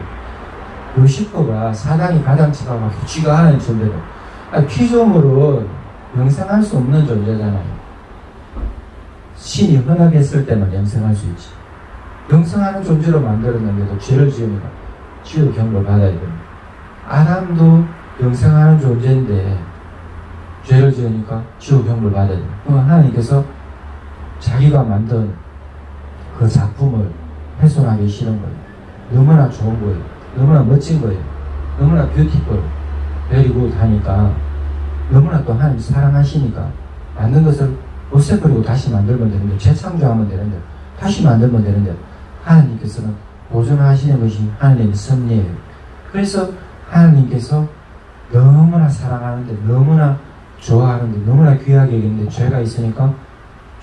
루시퍼가 사단이 가장 착각하고 쥐가 하나님처럼 되고, 피조물은 영생할 수 없는 존재잖아요. 신이 허락했을 때만 영생할 수 있지. 영생하는 존재로 만들었는데도 죄를 지으니까 지옥 경고를 받아야 됩니다. 아담도 영생하는 존재인데 죄를 지으니까 지옥 경고를 받아야 됩니다. 그럼 하나님께서 자기가 만든 그 작품을 훼손하기 싫은 거예요. 너무나 좋은 거예요. 너무나 멋진 거예요. 너무나 뷰티풀, 베리굿 하니까, 너무나 또 하나님 사랑하시니까 만든 것을 없애버리고 다시 만들면 되는데, 재창조하면 되는데, 다시 만들면 되는데, 하나님께서는 보존하시는 것이 하나님의 섭리예요. 그래서 하나님께서 너무나 사랑하는데, 너무나 좋아하는데, 너무나 귀하게 여기는데 죄가 있으니까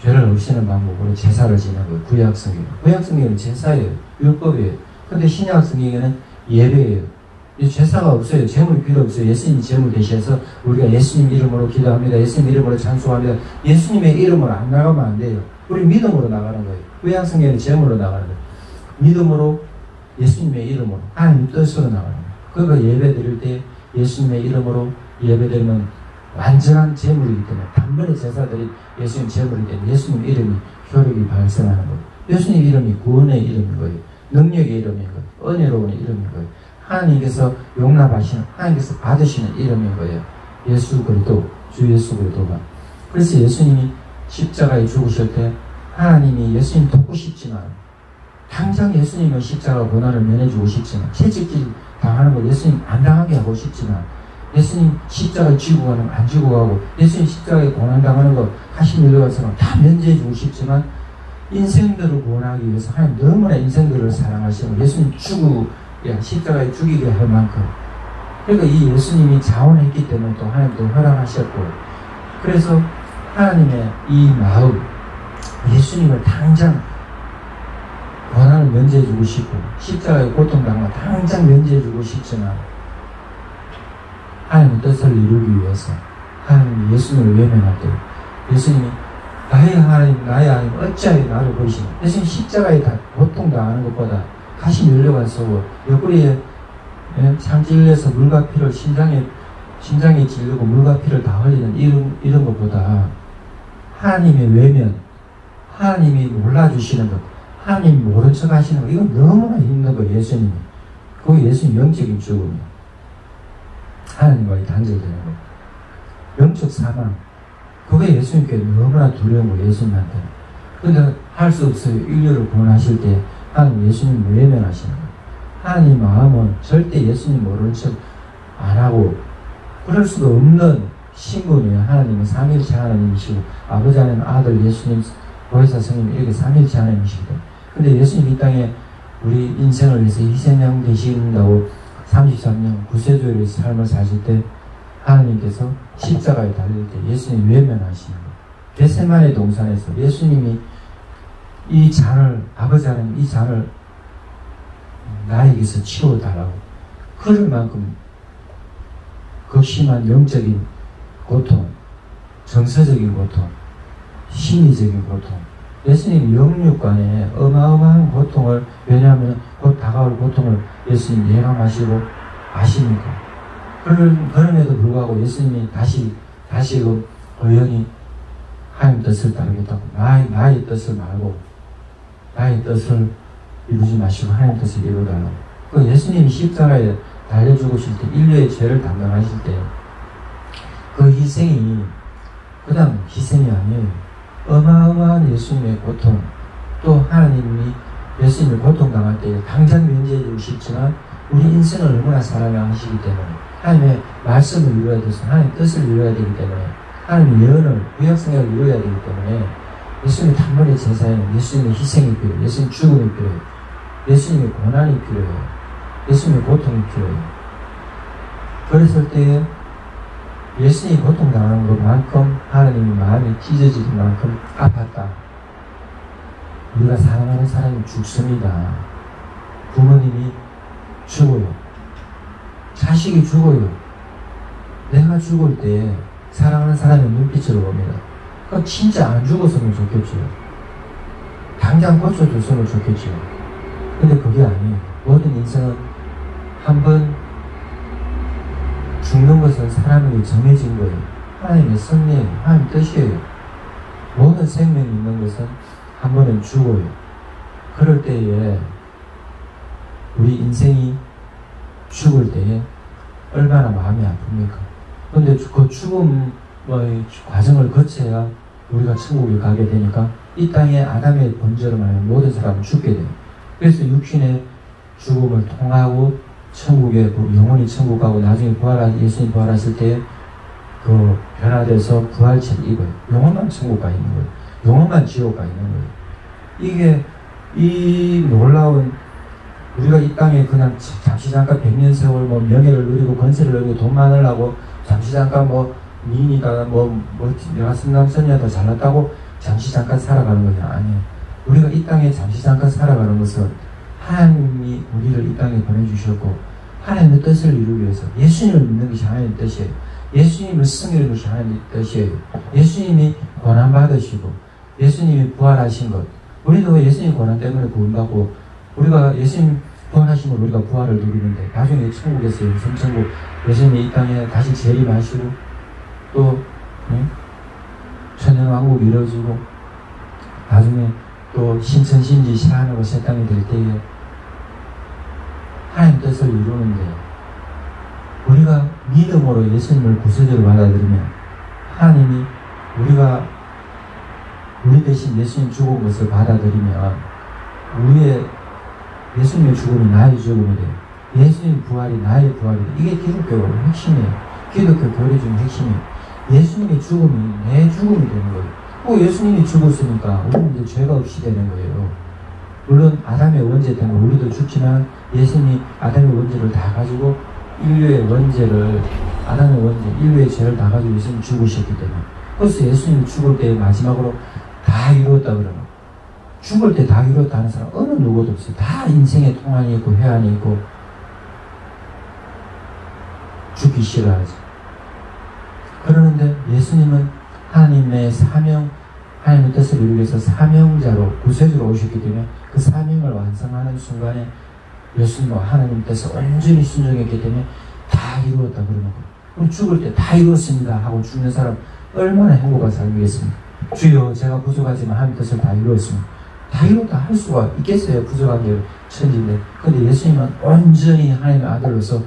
죄를 없애는 방법으로 제사를 지는 거예요. 구약 성경. 구약 성경은 제사예요. 율법이에요. 근데 신약 성경에는 예배예요. 제사가 없어요. 제물이 필요 없어요. 예수님이 제물 대신해서 우리가 예수님 이름으로 기도합니다. 예수님 이름으로 찬송합니다. 예수님의 이름으로 안 나가면 안 돼요. 우리 믿음으로 나가는 거예요. 구약 성경은 제물로 나가는 거예요. 믿음으로, 예수님의 이름으로, 하나님의 뜻으로 나가는 거예요. 그거 예배 드릴 때 예수님의 이름으로 예배 드리면 완전한 제물이기 때문에, 단번에 제사들이 예수님 제물이기 때문에 예수님 이름이 효력이 발생하는 거예요. 예수님 이름이 구원의 이름인 거예요. 능력의 이름인 거예요. 은혜로운 이름인 거예요. 하나님께서 용납하시는, 하나님께서 받으시는 이름인 거예요. 예수 그리스도, 주 예수 그리스도가. 그래서 예수님이 십자가에 죽으실 때 하나님이 예수님 돕고 싶지만, 당장 예수님의 십자가 고난을 면해주고 싶지만, 채찍질 당하는 거 예수님 안 당하게 하고 싶지만, 예수님 십자가에 쥐고 가는 거 안 쥐고 가고, 예수님 십자가에 고난 당하는 거 다시 밀려가서 다 면제해주고 싶지만, 인생들을 구원하기 위해서 하나님 너무나 인생들을 사랑하시고 예수님 십자가에 죽이게 할 만큼, 그러니까 이 예수님이 자원했기 때문에 또 하나님도 허락하셨고, 그래서 하나님의 이 마음, 예수님을 당장 고난을 면제해주고 싶고 십자가의 고통당한 당장 면제해주고 싶지만, 하나님의 뜻을 이루기 위해서 하나님이 예수님을 외면할 때 예수님이 나의 하나님, 나의 하나님 어찌하여 나를 보시나. 예수님 십자가에 다 고통당하는 것보다 가시 밀려가서 옆구리에 창 찔려서 물과 피를 심장에 찔르고 물과 피를 다 흘리는 이런 것보다 하나님의 외면, 하나님이 몰라주시는 것, 하나님 모른 척 하시는 것, 이건 너무나 힘든 거예요. 예수님이. 그게 예수님 영적인 죽음이에요. 하나님과의 단절되는 거, 영적 사망, 그게 예수님께 너무나 두려운 거예요. 예수님한테는. 근데 할 수 없어요. 인류를 구원하실 때 하나님 예수님 외면하시는 거예요. 하나님 마음은 절대 예수님 모르는 척 안 하고 그럴 수가 없는 신분이에요. 하나님은 삼일체 하나님이시고 아버지 하나님 아들 예수님 보혜사 성님 이렇게 삼일체 하나님이시거든. 근데 예수님 이 땅에 우리 인생을 위해서 희생양 되신다고 33년 구세주의 삶을 사실 때 하나님께서 십자가에 달릴 때 예수님 외면하시는 거예요. 겟세마네 동산에서 예수님이 이 잔을 아버지 하나님 이 잔을 나에게서 치워달라고 그럴 만큼 극심한 영적인 고통, 정서적인 고통, 심리적인 고통 예수님 영육간에 어마어마한 고통을 왜냐하면 곧 다가올 고통을 예수님 예감하시고 아시니까 그럼에도 불구하고 예수님이 다시 의연히 하나님 뜻을 따르겠다고 나의 뜻을 말고 나의 뜻을 이루지 마시고 하나님 뜻을 이루달라고 그 예수님이 십자가에 달려 죽으실 때 인류의 죄를 담당하실 때 그 희생이 그냥 희생이 아니에요. 어마어마한 예수님의 고통 또 하나님이 예수님이 고통당할 때 당장 면제해 주고 싶지만 우리 인생을 얼마나 사랑하시기 때문에 하나님의 말씀을 이루어야 돼서 하나님의 뜻을 이루어야 되기 때문에 하나님의 예언을 구약성경을 이루어야 되기 때문에 예수님의 단번에 제사에는 예수님의 희생이 필요해요. 예수님의 죽음이 필요해요. 예수님의 고난이 필요해요. 예수님의 고통이 필요해요. 그랬을 때에 예수님이 고통당하는 것만큼 하나님의 마음이 찢어질 만큼 아팠다. 우리가 사랑하는 사람이 죽습니다. 부모님이 죽어요. 자식이 죽어요. 내가 죽을 때 사랑하는 사람의 눈빛으로 봅니다. 그럼 진짜 안 죽었으면 좋겠죠. 당장 고쳐줬으면 좋겠죠. 근데 그게 아니에요. 모든 인생은 한번 죽는 것은 사람에게 정해진 거예요. 하나님의 섭리예요. 하나님의 뜻이에요. 모든 생명이 있는 것은 한 번은 죽어요. 그럴 때에 우리 인생이 죽을 때에 얼마나 마음이 아픕니까? 그런데 그 죽음의 과정을 거쳐야 우리가 천국에 가게 되니까 이 땅에 아담의 본절을 말하면 모든 사람은 죽게 돼요. 그래서 육신의 죽음을 통하고 천국에 영원히 천국 가고 나중에 예수님 부활하실 때 그 변화돼서 부활체를 입어요. 영원만 천국 가 있는 거예요. 영원만 지옥 가 있는 거예요. 이게 이 놀라운 우리가 이 땅에 그냥 잠시 잠깐 100년 세월 명예를 누리고 권세를 누리고 돈 많으려고 잠시 잠깐 미인이다 내가 선남선이야 더 잘났다고 잠시 잠깐 살아가는 것이 아니에요. 우리가 이 땅에 잠시 잠깐 살아가는 것은 하나님이 우리를 이 땅에 보내주셨고 하나님의 뜻을 이루기 위해서 예수님을 믿는 것이 하나님의 뜻이에요. 예수님을 승리하는 것이 하나님의 뜻이에요. 예수님이 고난받으시고 예수님이 부활하신 것 우리도 예수님 고난 때문에 구원받고 우리가 예수님 부활하시면 우리가 부활을 누리는데 나중에 천국에서 영생천국 예수님이 이 땅에 다시 재림하시고 또 천연왕국 이루어지고 나중에 또 신천신지 시한하고 새 땅이 될 때에 하나님 뜻을 이루는데 우리가 믿음으로 예수님을 구세주로 받아들이면 하나님이 우리 대신 예수님 죽은 것을 받아들이면 우리의 예수님의 죽음이 나의 죽음이 돼요. 예수님 부활이 나의 부활이 돼요. 이게 기독교 핵심이에요. 기독교 교리 중 핵심이에요. 예수님의 죽음이 내 죽음이 되는 거예요. 예수님이 죽었으니까 우리는 이제 죄가 없이 되는 거예요. 물론 아담의 원죄 때문에 우리도 죽지만 예수님이 아담의 원죄를 다 가지고 인류의 원죄를 아담의 원죄, 인류의 죄를 다 가지고 예수님이 죽으셨기 때문에 그래서 예수님이 죽을 때 마지막으로 다 이루었다 그러면 죽을 때 다 이루었다 하는 사람 어느 누구도 없어요. 다 인생에 통한이 있고 회한이 있고 죽기 싫어하죠. 그러는데 예수님은 하나님의 사명 하나님의 뜻을 이루기 위해서 사명자로 구세주로 오셨기 때문에 그 사명을 완성하는 순간에 예수님과 하나님 뜻을 온전히 순종했기 때문에 다 이루었다 그러는 거예요. 그럼 죽을 때 다 이루었습니다 하고 죽는 사람 얼마나 행복한 삶이겠습니까? 주여 제가 부족하지만 하나님 뜻을 다 이루었습니다. 다 이루었다 할 수가 있겠어요. 부족한 게 천지인데. 근데 예수님은 온전히 하나님의 아들로서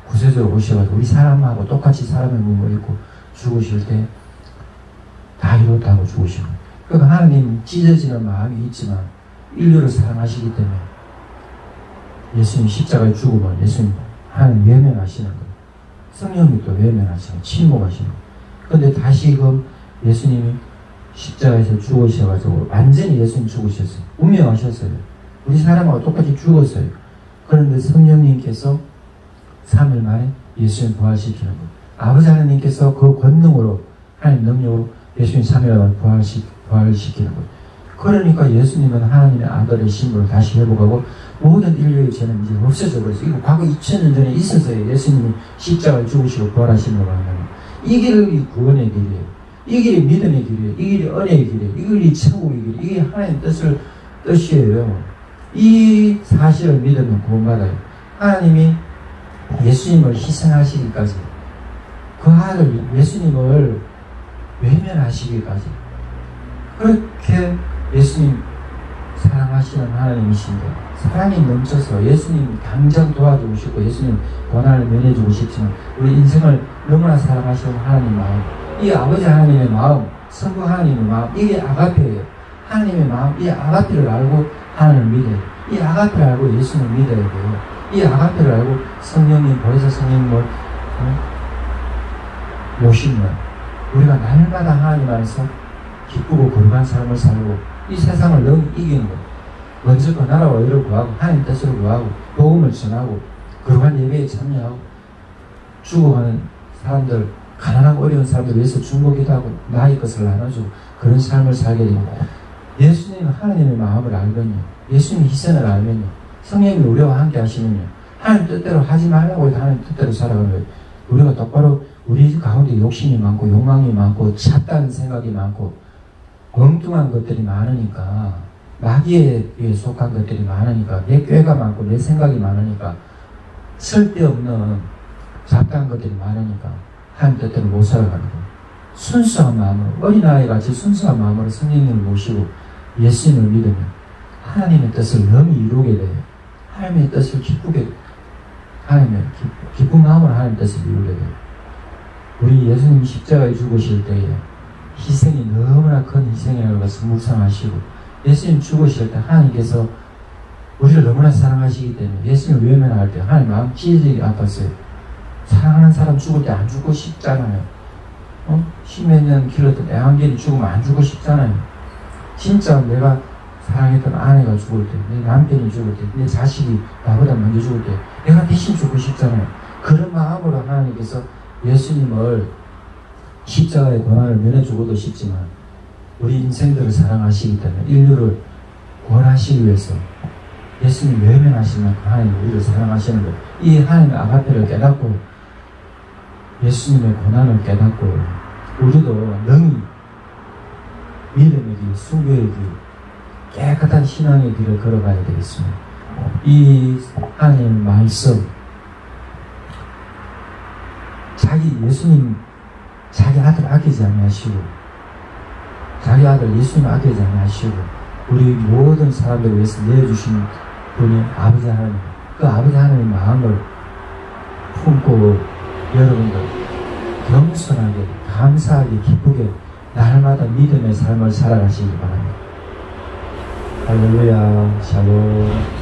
구세주로 오셔가지고 우리 사람하고 똑같이 사람의 몸을 입고 죽으실 때 좋다고 죽으신 거예요. 그러니까 하나님 찢어지는 마음이 있지만 인류를 사랑하시기 때문에 예수님 십자가에 죽으면 예수님 하나님 외면하시는 거예요. 성령님도 외면하시는 거예요. 침묵하시는 거예요. 근데 다시금 예수님이 십자가에서 죽으셔가지고 완전히 예수님 죽으셨어요. 운명하셨어요. 우리 사람하고 똑같이 죽었어요. 그런데 성령님께서 3일 만에 예수님 부활시키는 거예요. 아버지 하나님께서 그 권능으로 하나님 능력으로 예수님 3일 만에 부활시키는 거예요. 그러니까 예수님은 하나님의 아들의 신분을 다시 회복하고 모든 인류의 죄는 이제 없어져 버렸어요. 이거 과거 2000년 전에 있었어요. 예수님이 십자가를 죽으시고 부활하시는 거라는 거예요. 이 길이 구원의 길이에요. 이 길이 믿음의 길이에요. 이 길이 은혜의 길이에요. 이 길이 천국의 길이에요. 이게 하나님의 뜻이에요. 이 사실을 믿으면 구원받아요. 하나님이 예수님을 희생하시기까지 그 아들 예수님을 외면하시기까지 그렇게 예수님 사랑하시는 하나님이신데 사랑이 넘쳐서 예수님 당장 도와주고 싶고 예수님 고난을 면해주고 싶지만 우리 인생을 너무나 사랑하시는 하나님 마음, 이 아버지 하나님의 마음, 성부 하나님의 마음, 이게 아가페예요. 하나님의 마음, 이 아가페를 알고 하나님을 믿어요. 이 아가페를 알고 예수님을 믿어야 돼요. 이 아가페를 알고 성령님, 보혜사 성령님을 모시면 우리가 날마다 하나님 안에서 기쁘고 거룩한 삶을 살고 이 세상을 너무 이기는 거예요. 먼저 그 나라와 의를 구하고 하나님 뜻을 구하고 복음을 전하고 거룩한 예배에 참여하고 죽어가는 사람들, 가난하고 어려운 사람들 위해서 중보기도 하고 나의 것을 나눠주고 그런 삶을 살게 됩니다. 예수님은 하나님의 마음을 알면요, 예수님의 희생을 알면요, 성령님이 우리와 함께 하시면요, 하나님 뜻대로 하지 말라고 해도 하나님 뜻대로 살아가는 거예요. 우리가 똑바로 우리 가운데 욕심이 많고 욕망이 많고 찼다는 생각이 많고 엉뚱한 것들이 많으니까, 마귀에 속한 것들이 많으니까, 내 꾀가 많고 내 생각이 많으니까, 쓸데없는 잡다한 것들이 많으니까 하나님 뜻대로 못 살아가는 거예요. 순수한 마음으로, 어린아이같이 순수한 마음으로 성령님을 모시고 예수님을 믿으면 하나님의 뜻을 너무 이루게 돼요. 하나님의 뜻을 기쁘게, 하나님의 기쁜 마음으로 하나님의 뜻을 이루게 돼요. 우리 예수님 십자가에 죽으실 때에 희생이 너무나 큰 희생이라는 것을 묵상하시고, 예수님 죽으실 때 하나님께서 우리를 너무나 사랑하시기 때문에 예수님을 외면할 때 하나님 마음 찢어지게 아팠어요. 사랑하는 사람 죽을 때 안 죽고 싶잖아요. 십몇 년 길렀던 애완견이 죽으면 안 죽고 싶잖아요. 진짜 내가 사랑했던 아내가 죽을 때, 내 남편이 죽을 때, 내 자식이 나보다 먼저 죽을 때 내가 대신 죽고 싶잖아요. 그런 마음으로 하나님께서 예수님을 십자가의 고난을 면해주고도 싶지만 우리 인생들을 사랑하시기 때문에 인류를 구원하시기 위해서 예수님 외면하시는 만큼 하나님 우리를 사랑하시는 거예요. 이 하나님의 아가페를 깨닫고 예수님의 고난을 깨닫고 우리도 능히 믿음의 길, 순교의 길, 깨끗한 신앙의 길을 걸어가야 되겠습니다. 이 하나님의 말씀, 예수님 자기 아들 아끼지 않으시고 자기 아들 예수님 아끼지 않으시고 우리 모든 사람들을 위해서 내어주시는 분이 아버지 하나님, 그 아버지 하나님의 마음을 품고 여러분들 겸손하게 감사하게 기쁘게 날마다 믿음의 삶을 살아가시기 바랍니다. 할렐루야. 샬롬.